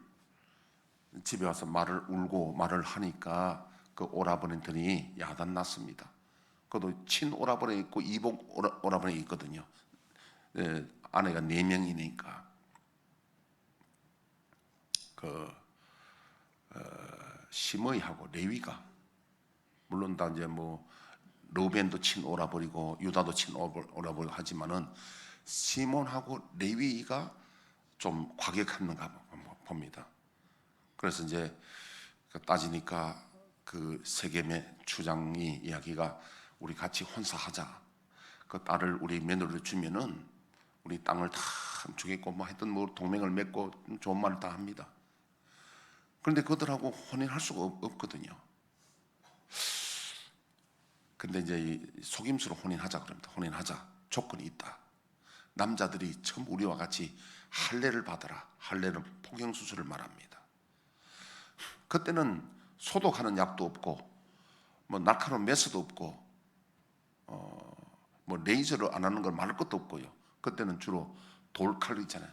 집에 와서 말을 하니까 그 오라버니들이 야단났습니다. 그것도 친오라버니 있고 이복 오라버니 있거든요. 아내가 4명이니까 시므이하고 레위가 물론 다 이제 뭐 르벤도 친오라버니고 유다도 친오라버니고 하지만은 시몬하고 레위가 좀 과격했는가 봅니다. 그래서 이제 따지니까 그 세겜의 추장이 이야기가 우리 같이 혼사하자. 그 딸을 우리 며느리로 주면은 우리 땅을 다 주겠고 뭐 하여튼 뭐 동맹을 맺고 좋은 말을 다 합니다. 그런데 그들하고 혼인할 수가 없거든요. 근데 이제 이 속임수로 혼인하자 그럽니다. 혼인하자. 조건이 있다. 남자들이 처음 우리와 같이 할례를 받아라. 할례는 포경 수술을 말합니다. 그때는 소독하는 약도 없고 뭐 날카로운 메스도 없고 뭐 레이저로 안 하는 걸 말할 것도 없고요. 그때는 주로 돌칼 있잖아요.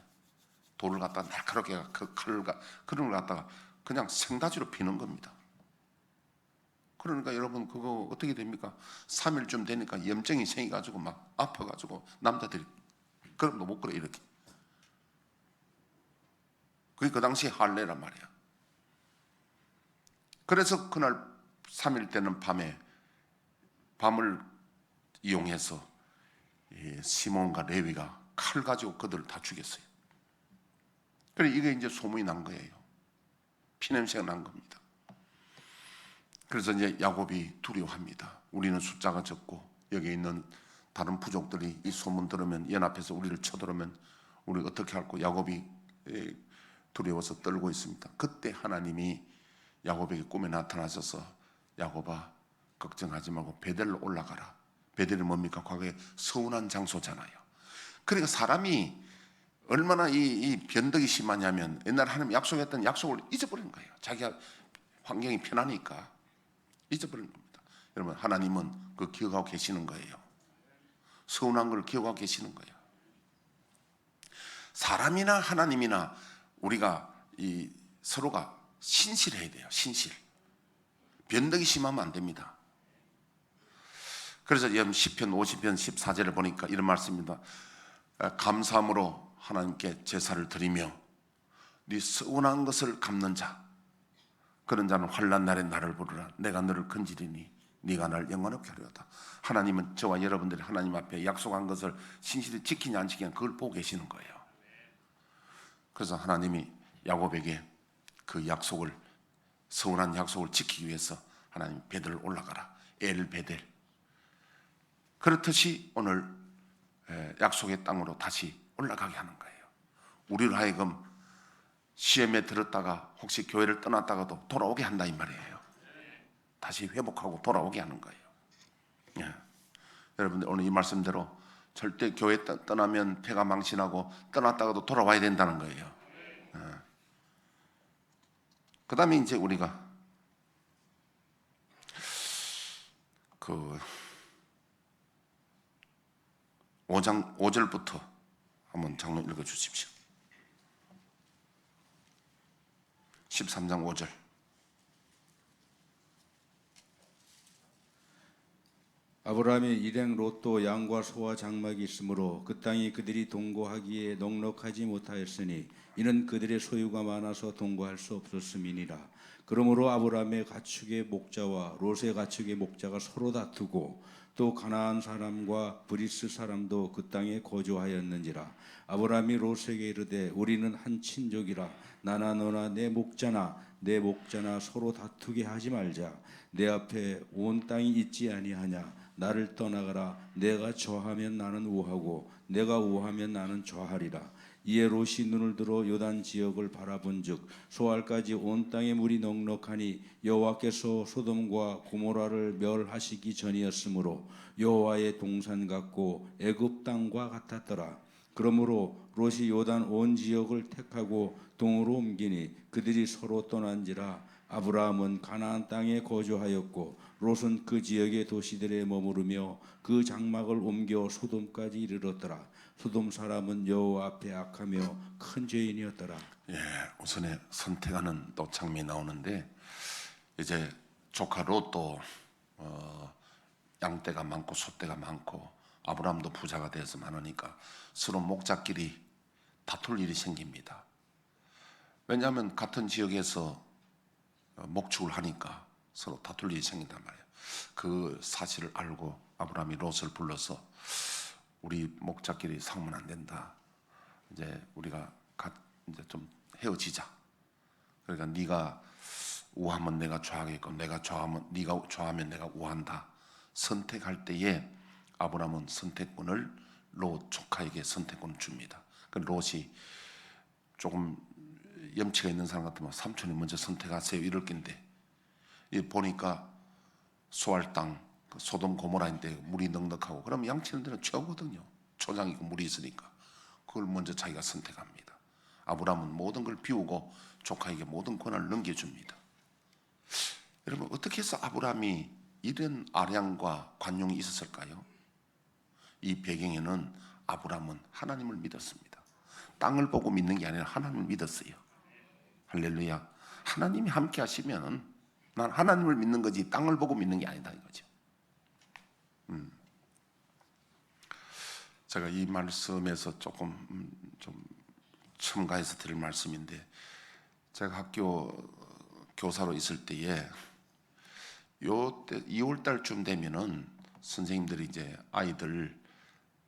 돌을 갖다가 날카롭게 그 칼을 그런 걸 갖다가 그냥 생다지로 비는 겁니다. 그러니까 여러분 그거 어떻게 됩니까? 3일쯤 되니까 염증이 생겨가지고 막 아파가지고 남자들이 그럼도 못 그래 이렇게. 그게 그 당시 할례란 말이야. 그래서 그날 3일 때는 밤을 이용해서 시몬과 레위가 칼 가지고 그들을 다 죽였어요. 그래 이게 이제 소문이 난 거예요. 피냄새가 난 겁니다. 그래서 이제 야곱이 두려워합니다. 우리는 숫자가 적고 여기 있는 다른 부족들이 이 소문 들으면 연합해서 우리를 쳐들으면 우리 어떻게 할까? 야곱이 두려워서 떨고 있습니다. 그때 하나님이 야곱에게 꿈에 나타나셔서 야곱아 걱정하지 말고 베델로 올라가라. 베델이 뭡니까? 과거에 서운한 장소잖아요. 그러니까 사람이 얼마나 이 변덕이 심하냐면 옛날 하나님 약속했던 약속을 잊어버린 거예요. 자기가 환경이 편하니까 잊어버린 겁니다. 여러분 하나님은 그 기억하고 계시는 거예요. 서운한 걸 기억하고 계시는 거예요. 사람이나 하나님이나 우리가 이 서로가 신실해야 돼요. 신실. 변덕이 심하면 안 됩니다. 그래서 시편 50편 14절을 보니까 이런 말씀입니다. 감사함으로 하나님께 제사를 드리며 네 서운한 것을 갚는 자 그런 자는 환난 날에 나를 부르라. 내가 너를 건지리니 네가 날 영원하게 하리로다. 하나님은 저와 여러분들이 하나님 앞에 약속한 것을 신실히 지키냐 안 지키냐 그걸 보고 계시는 거예요. 그래서 하나님이 야곱에게 그 약속을 서운한 약속을 지키기 위해서 하나님 베델 올라가라. 엘 베델. 그렇듯이 오늘 약속의 땅으로 다시 올라가게 하는 거예요. 우리를 하여금 시험에 들었다가 혹시 교회를 떠났다가도 돌아오게 한다 이 말이에요. 다시 회복하고 돌아오게 하는 거예요. 예. 여러분들 오늘 이 말씀대로 절대 교회 떠나면 폐가 망신하고 떠났다가도 돌아와야 된다는 거예요. 예. 그 다음에 이제 우리가 그 5절부터 한번 장로 읽어 주십시오. 13장 5절. 아브라함의 일행 롯도 양과 소와 장막이 있으므로 그 땅이 그들이 동거하기에 넉넉하지 못하였으니 이는 그들의 소유가 많아서 동거할 수 없었음이니라. 그러므로 아브라함의 가축의 목자와 롯의 가축의 목자가 서로 다투고 또 가나안 사람과 브리스 사람도 그 땅에 거주하였는지라. 아브라함이 롯에게 이르되 우리는 한 친족이라 나나 너나 내 목자나 서로 다투게 하지 말자. 내 앞에 온 땅이 있지 아니하냐. 나를 떠나가라. 내가 저하면 나는 우하고 내가 우하면 나는 저하리라. 이에 롯이 눈을 들어 요단 지역을 바라본즉 소알까지 온 땅에 물이 넉넉하니 여호와께서 소돔과 고모라를 멸하시기 전이었으므로 여호와의 동산 같고 애굽 땅과 같았더라. 그러므로 롯이 요단 온 지역을 택하고 동으로 옮기니 그들이 서로 떠난지라. 아브라함은 가나안 땅에 거주하였고 롯은 그 지역의 도시들에 머무르며 그 장막을 옮겨 소돔까지 이르렀더라. 소돔 사람은 여호와 앞에 악하며 큰 죄인이었더라. 예, 우선에 선택하는 또 장면이 나오는데 이제 조카 롯도 양떼가 많고 소떼가 많고 아브라함도 부자가 돼서 많으니까 서로 목자끼리 다툴 일이 생깁니다. 왜냐하면 같은 지역에서 목축을 하니까 서로 다툴 일이 생긴단 말이에요. 그 사실을 알고 아브라함이 롯을 불러서 우리 목자끼리 싸우면 안 된다. 이제 우리가 이제 좀 헤어지자. 그러니까 네가 우하면 내가 좌하겠고 네가 좌하면 내가 우한다. 선택할 때에 아브라함은 선택권을 롯 조카에게 선택권을 줍니다. 그 롯이 조금 염치가 있는 사람 같으면 삼촌이 먼저 선택하세요 이럴 낀데 보니까 소알 땅 소돔 고모라인데 물이 넉넉하고 그럼 양치는 데는 최고거든요. 초장이고 물이 있으니까 그걸 먼저 자기가 선택합니다. 아브라함은 모든 걸 비우고 조카에게 모든 권한을 넘겨줍니다. 여러분 어떻게 해서 아브라함이 이런 아량과 관용이 있었을까요? 이 배경에는 아브라함은 하나님을 믿었습니다. 땅을 보고 믿는 게 아니라 하나님을 믿었어요. 할렐루야. 하나님이 함께 하시면 난 하나님을 믿는 거지 땅을 보고 믿는 게 아니다 이거죠. 제가 이 말씀에서 조금 좀 첨가해서 드릴 말씀인데 제가 학교 교사로 있을 때에 요때 2월 달쯤 되면은 선생님들이 이제 아이들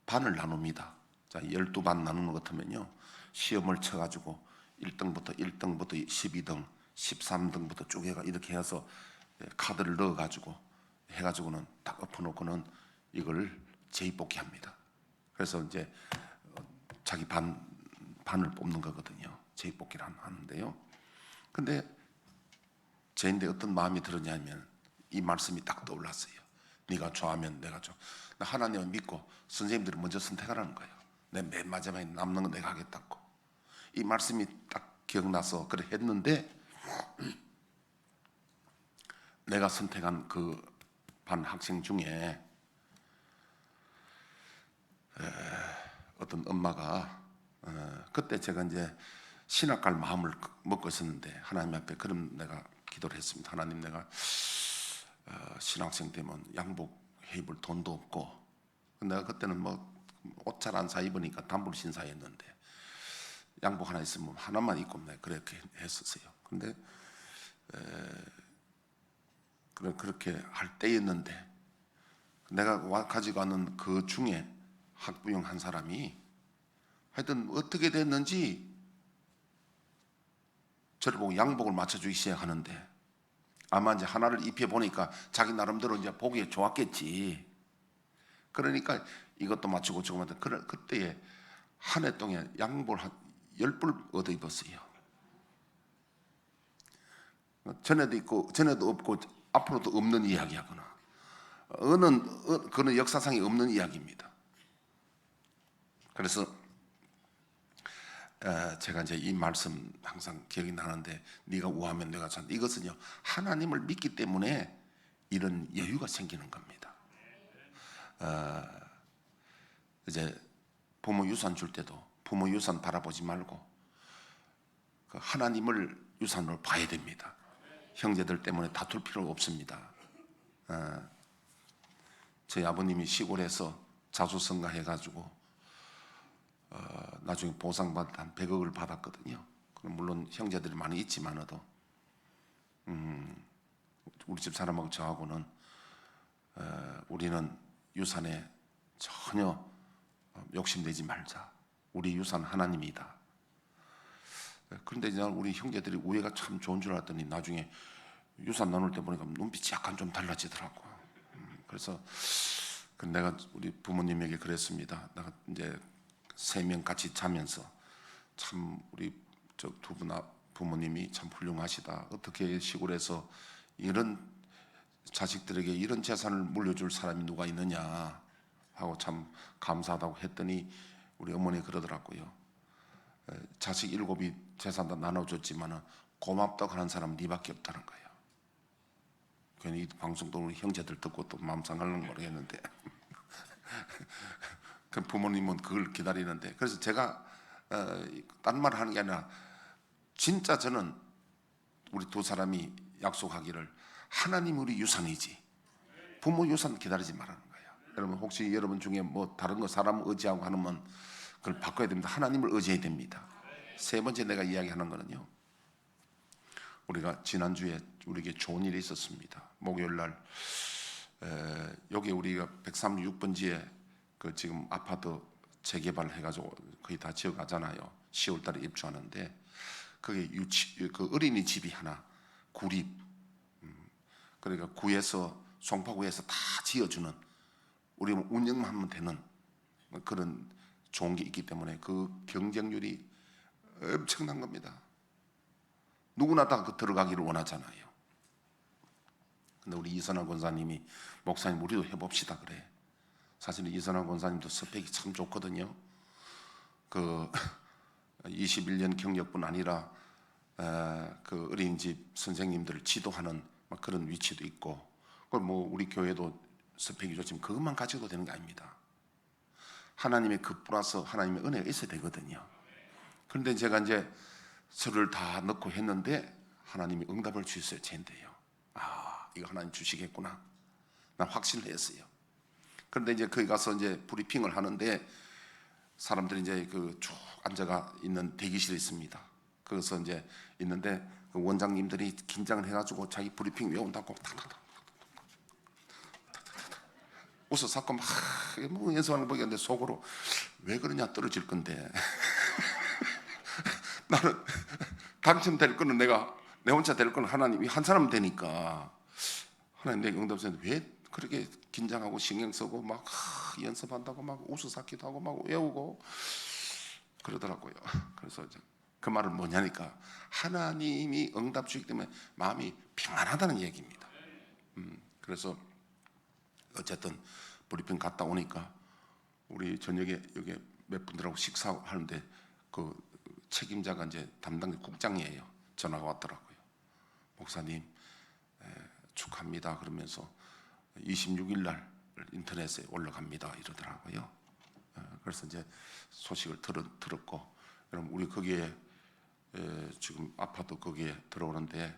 반을 나눕니다. 자, 12반 나누는 것 같으면요. 시험을 쳐 가지고 1등부터 12등, 13등부터 쭉 해가 이렇게 해서 카드를 넣어 가지고 해 가지고는 딱 엎어 놓고는 이걸 재입복귀 합니다. 그래서 이제 자기 반을 뽑는 거거든요. 재입복귀를 하는데요. 근데 저인데 어떤 마음이 들었냐면 이 말씀이 딱 떠올랐어요. 네가 좋아하면 내가 좋아. 나 하나님을 믿고 선생님들이 먼저 선택하라는 거예요. 내 맨 마지막에 남는 건 내가 하겠다고. 이 말씀이 딱 기억나서 그래 했는데 내가 선택한 그 반 학생 중에 어떤 엄마가 그때 제가 이제 신학갈 마음을 먹고 있었는데 하나님 앞에 그럼 내가 기도를 했습니다. 하나님 내가 신학생 되면 양복 입을 돈도 없고 내가 그때는 뭐 옷 잘 안 사 입으니까 단불 신사였는데 양복 하나 있으면 하나만 입고 내가 그렇게 했었어요. 근데 그렇게 할 때였는데 내가 가지고 가는 그 중에 학부형 한 사람이 하여튼 어떻게 됐는지 저를 보고 양복을 맞춰주기 시작하는데 아마 이제 하나를 입혀 보니까 자기 나름대로 이제 보기에 좋았겠지. 그러니까 이것도 맞추고 저거 맞추고 그때에 한 해 동안 양복을 한 10벌 얻어 입었어요. 전에도 있고 전에도 없고 앞으로도 없는 이야기하거나 그는 역사상에 없는 이야기입니다. 그래서 제가 이제 이 말씀 항상 기억이 나는데 네가 우하면 내가 잔다. 이것은요 하나님을 믿기 때문에 이런 여유가 생기는 겁니다. 이제 부모 유산 줄 때도 부모 유산 바라보지 말고 그 하나님을 유산으로 봐야 됩니다. 형제들 때문에 다툴 필요가 없습니다. 저희 아버님이 시골에서 자수성가 해가지고 나중에 보상받아 한 100억을 받았거든요. 물론 형제들이 많이 있지만도 우리 집 사람하고 저하고는 우리는 유산에 전혀 욕심내지 말자. 우리 유산 하나님이다. 그런데 이제 우리 형제들이 우애가 참 좋은 줄 알았더니 나중에 유산 나눌 때 보니까 눈빛이 약간 좀 달라지더라고. 그래서 내가 우리 부모님에게 그랬습니다. 내가 이제 3명 같이 자면서 참 우리 저 두 분 부모님이 참 훌륭하시다. 어떻게 시골에서 이런 자식들에게 이런 재산을 물려줄 사람이 누가 있느냐 하고 참 감사하다고 했더니 우리 어머니 그러더라고요. 자식 7이 재산 다 나눠줬지만 고맙다고 하는 사람은 네밖에 없다는 거예요. 괜히 방송도 우리 형제들 듣고 또 마음 상할는 모르겠는데 그 부모님은 그걸 기다리는데 그래서 제가 딴 말 하는 게 아니라 진짜 저는 우리 두 사람이 약속하기를 하나님 우리 유산이지 부모 유산 기다리지 말라는 거예요. 여러분 혹시 여러분 중에 뭐 다른 거 사람 의지하고 하면 그걸 바꿔야 됩니다. 하나님을 의지해야 됩니다. 세 번째 내가 이야기하는 거는요. 우리가 지난주에 우리에게 좋은 일이 있었습니다. 목요일 날 여기 우리가 136번지에 그 지금 아파트 재개발 해가지고 거의 다 지어가잖아요. 10월달에 입주하는데 그게 그 어린이집이 하나 구립, 그러니까 구에서 송파구에서 다 지어주는, 우리 운영만 하면 되는 그런 좋은 게 있기 때문에 그 경쟁률이 엄청난 겁니다. 누구나 다 그 들어가기를 원하잖아요. 근데 우리 이선환 권사님이 목사님 우리도 해봅시다 그래. 사실 이선환 권사님도 스펙이 참 좋거든요. 그 21년 경력뿐 아니라 그 어린이집 선생님들을 지도하는 막 그런 위치도 있고, 그걸 뭐 우리 교회도 스펙이 좋지만 그것만 가지고 되는 게 아닙니다. 하나님의 그 플러스 하나님의 은혜가 있어야 되거든요. 그런데 제가 이제 서를 다 넣고 했는데 하나님이 응답을 주셨어요. 쟤인데요. 아, 이거 하나님 주시겠구나. 난 확신을 했어요. 그런데 이제 거기 가서 이제 브리핑을 하는데 사람들이 이제 그 쭉 앉아가 있는 대기실에 있습니다. 그래서 이제 있는데 그 원장님들이 긴장을 해가지고 자기 브리핑 외운다고 탁탁탁 웃어서 막 뭐 연습하는 거 보겠는데 속으로 왜 그러냐, 떨어질 건데 나는 당첨될 거는 내가 내 혼자 될 거는 하나님이 한 사람 되니까 하나님 내게 응답했는데 왜 그렇게 긴장하고 신경 쓰고 막 연습한다고 막 웃어삭기도 하고 막 외우고 그러더라고요. 그래서 이제 그 말은 뭐냐니까 하나님이 응답 주기 때문에 마음이 평안하다는 얘기입니다. 그래서 어쨌든 브리핑 갔다 오니까 우리 저녁에 여기 몇 분들하고 식사하는데 그 책임자가 이제 담당 국장이에요. 전화가 왔더라고요. 목사님 축하합니다. 그러면서 26일 날 인터넷에 올라갑니다. 이러더라고요. 그래서 이제 소식을 들었고, 그럼 우리 거기에 지금 아파트 거기에 들어오는데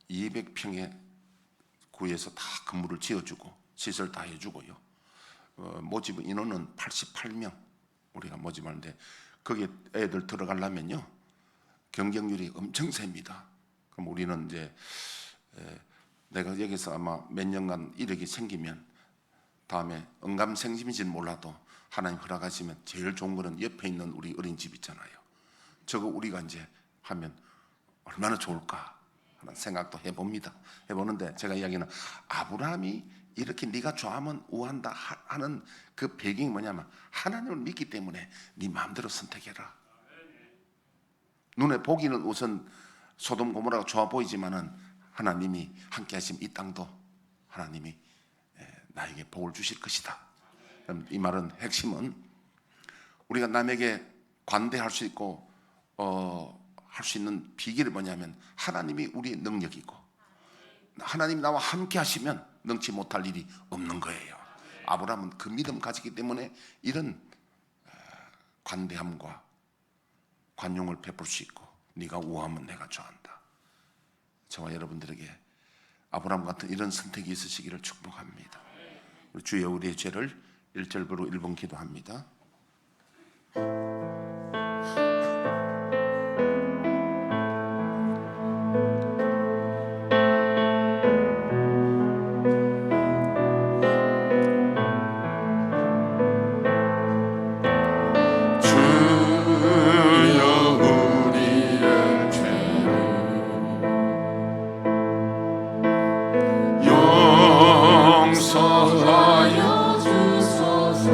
200평의 구에서 다 건물을 지어주고 시설 다 해주고요. 모집 인원은 88명 우리가 모집하는데 거기에 애들 들어가려면요 경쟁률이 엄청 셉니다. 그럼 우리는 이제 내가 여기서 아마 몇 년간 이력이 생기면 다음에 응감생심인지는 몰라도 하나님 허락하시면 제일 좋은 거는 옆에 있는 우리 어린이집 있잖아요. 저거 우리가 이제 하면 얼마나 좋을까 하는 생각도 해봅니다. 해보는데 제가 이야기는 아브라함이 이렇게 네가 좋아하면 우한다 하는 그 배경이 뭐냐면 하나님을 믿기 때문에 네 마음대로 선택해라. 눈에 보기는 우선 소돔 고모라가 좋아 보이지만은 하나님이 함께 하시면 이 땅도 하나님이 나에게 복을 주실 것이다. 이 말은 핵심은 우리가 남에게 관대할 수 있고 할 수 있는 비결이 뭐냐면 하나님이 우리의 능력이고 하나님이 나와 함께 하시면 능치 못할 일이 없는 거예요. 아브라함은 그 믿음 가지기 때문에 이런 관대함과 관용을 베풀 수 있고 네가 우하면 내가 좋아한다. 저와 여러분들에게 아브라함 같은 이런 선택이 있으시기를 축복합니다. 주여 우리의 죄를 1절부로 1번 기도합니다. 용서하여 주소서.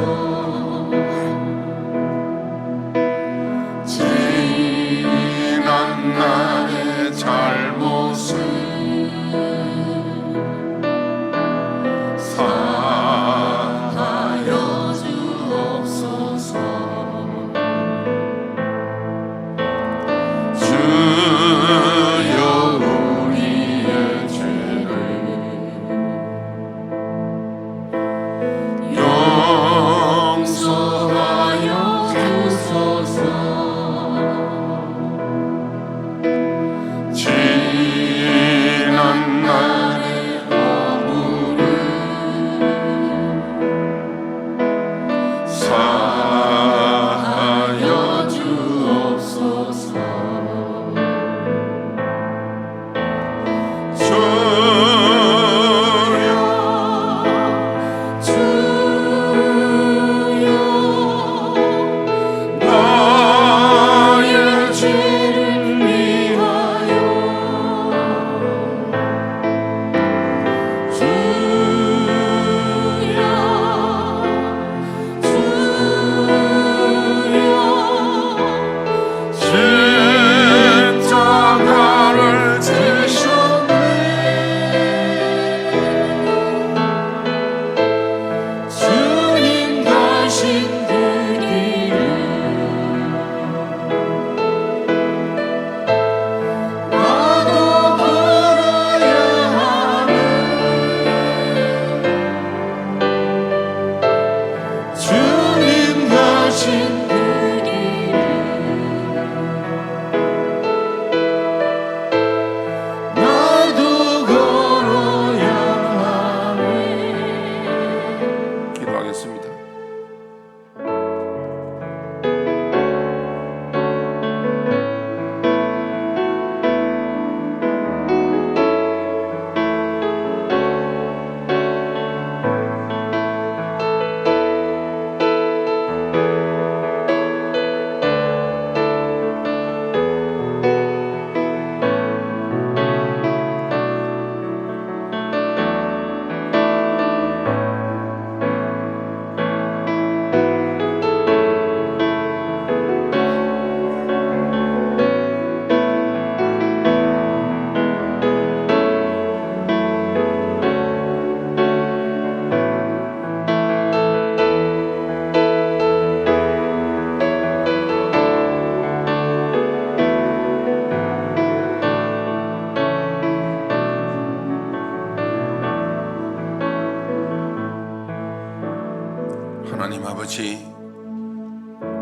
하나님 아버지,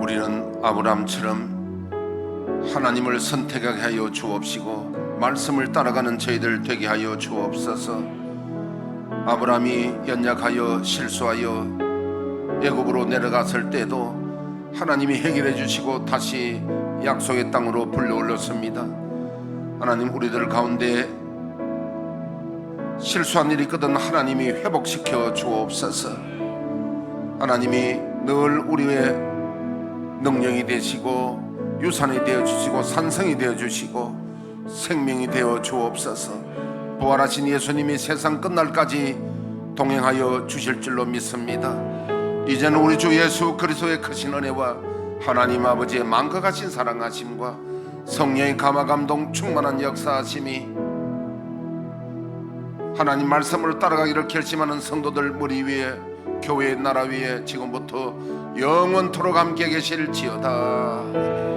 우리는 아브라함처럼 하나님을 선택하게 하여 주옵시고 말씀을 따라가는 저희들 되게 하여 주옵소서. 아브라함이 연약하여 실수하여 애굽으로 내려갔을 때도 하나님이 해결해 주시고 다시 약속의 땅으로 불러올렸습니다. 하나님, 우리들 가운데 실수한 일이 있거든 하나님이 회복시켜 주옵소서. 하나님이 늘 우리의 능력이 되시고 유산이 되어 주시고 산성이 되어 주시고 생명이 되어 주옵소서. 부활하신 예수님이 세상 끝날까지 동행하여 주실 줄로 믿습니다. 이제는 우리 주 예수 그리스도의 크신 은혜와 하나님 아버지의 만극하신 사랑하심과 성령의 감화감동 충만한 역사하심이 하나님 말씀을 따라가기를 결심하는 성도들 무리 위에, 교회의 나라 위에 지금부터 영원토록 함께 계실지어다.